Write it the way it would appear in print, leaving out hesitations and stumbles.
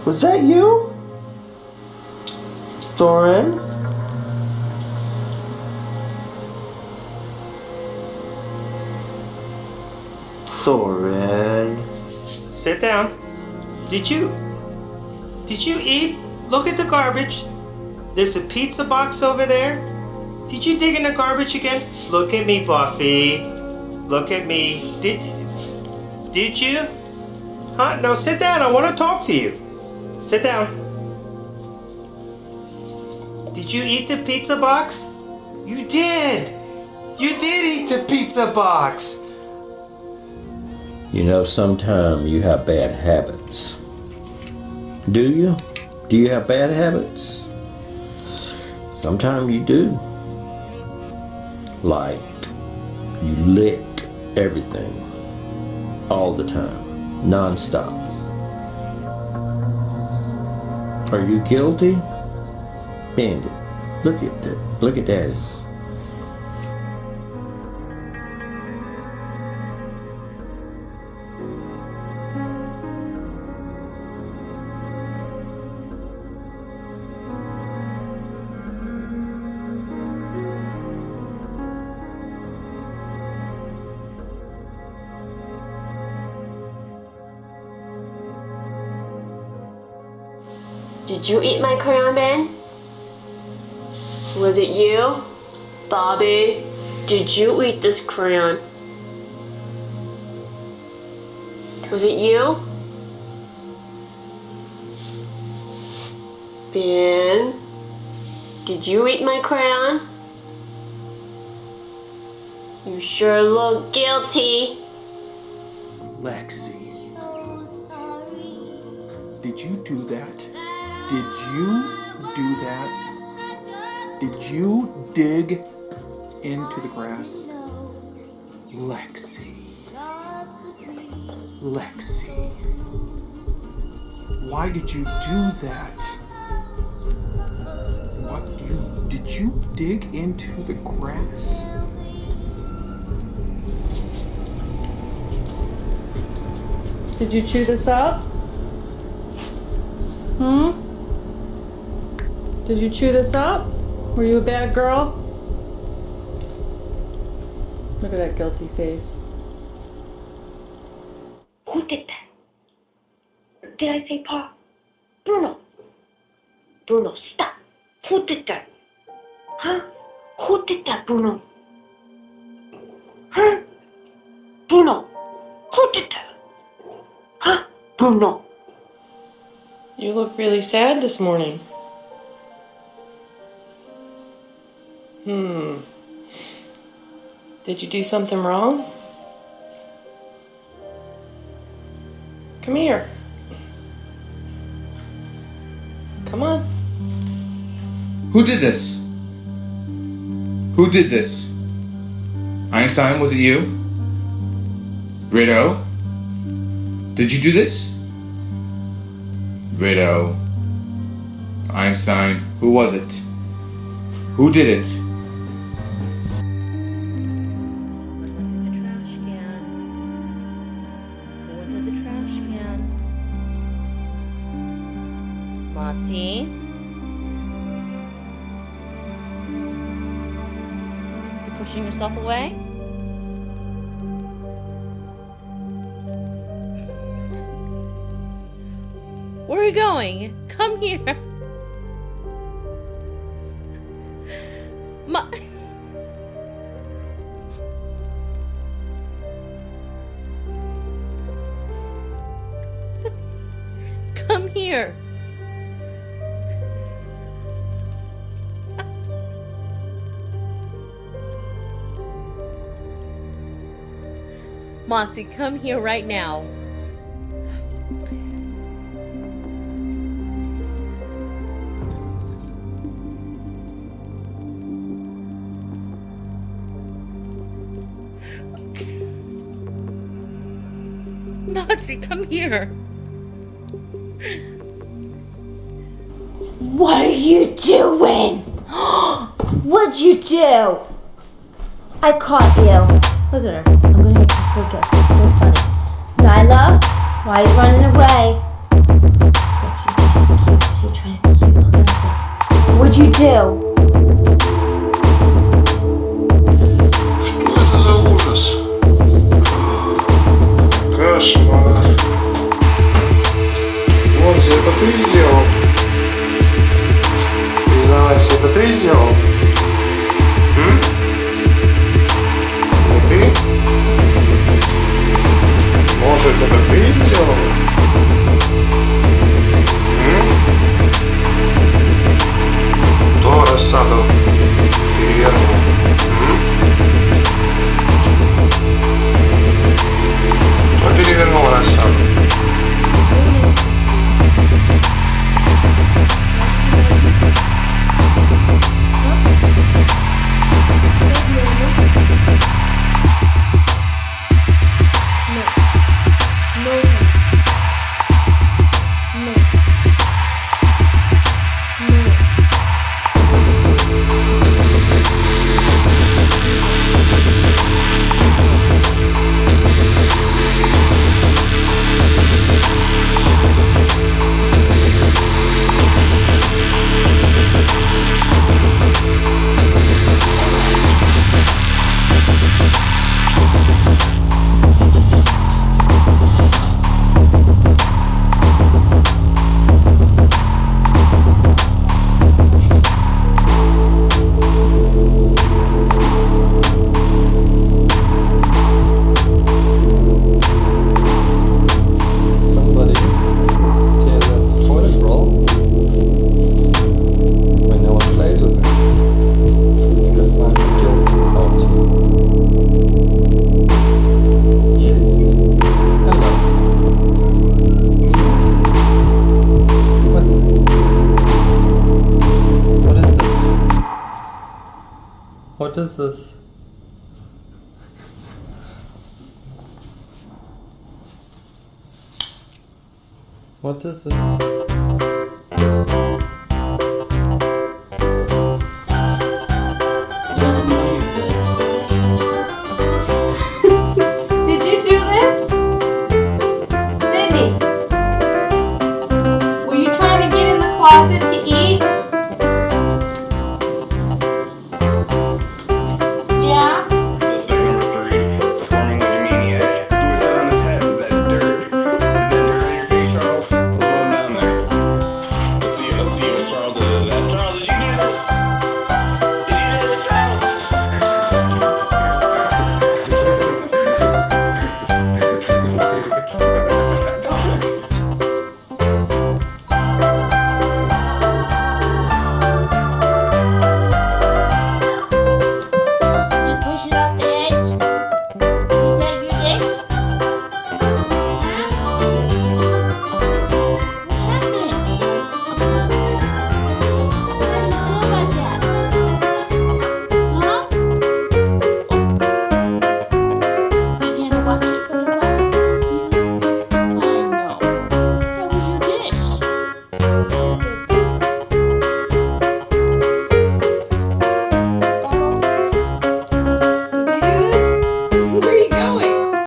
Was that you? Thorin? Thorin. Sit down. Did you eat? Look at the garbage. There's a pizza box over there. Did you dig in the garbage again? Look at me, Buffy. Look at me. Did you? Huh? No, sit down. I want to talk to you. Sit down. Did you eat the pizza box? You did. You did eat the pizza box. You know, sometimes you have bad habits. Do you? Do you have bad habits? Sometimes you do. Like, you lick everything all the time, non-stop. Are you guilty? Bandit, look at that. Look at Daddy. Did you eat my crayon, Ben? Was it you? Bobby, did you eat this crayon? Was it you? Ben, did you eat my crayon? You sure look guilty. Lexi, did you do that? Did you do that? Did you dig into the grass? Lexi. Lexi. Why did you do that? Did you dig into the grass? Did you chew this up? Did you chew this up? Were you a bad girl? Look at that guilty face. Who did that? Did I say Pa? Bruno. Bruno, stop. Who did that? Huh? Who did that, Bruno? Huh? Bruno. Who did that? Huh? Bruno. You look really sad this morning. Did you do something wrong? Come here. Come on. Who did this? Who did this? Einstein, was it you? Rideau? Did you do this? Rideau. Einstein, who was it? Who did it? Motzi? You pushing yourself away? Where are you going? Come here. Come here. Monty, come here right now. Monty, come here. What are you doing? What'd you do? I caught you. Look at her. I'm gonna make you so good. It's so funny. Nyla, why are you running away? What you you do? Что это за ужас? Кошмар. Монзи, это ты сделал? Признавайся, это ты сделал? Не ты? Может, это ты сделал? Кто рассаду перевернул? Кто перевернул рассаду? What is this? What is this? Did you do this? Cindy? Were you trying to get in the closet to eat? Yeah?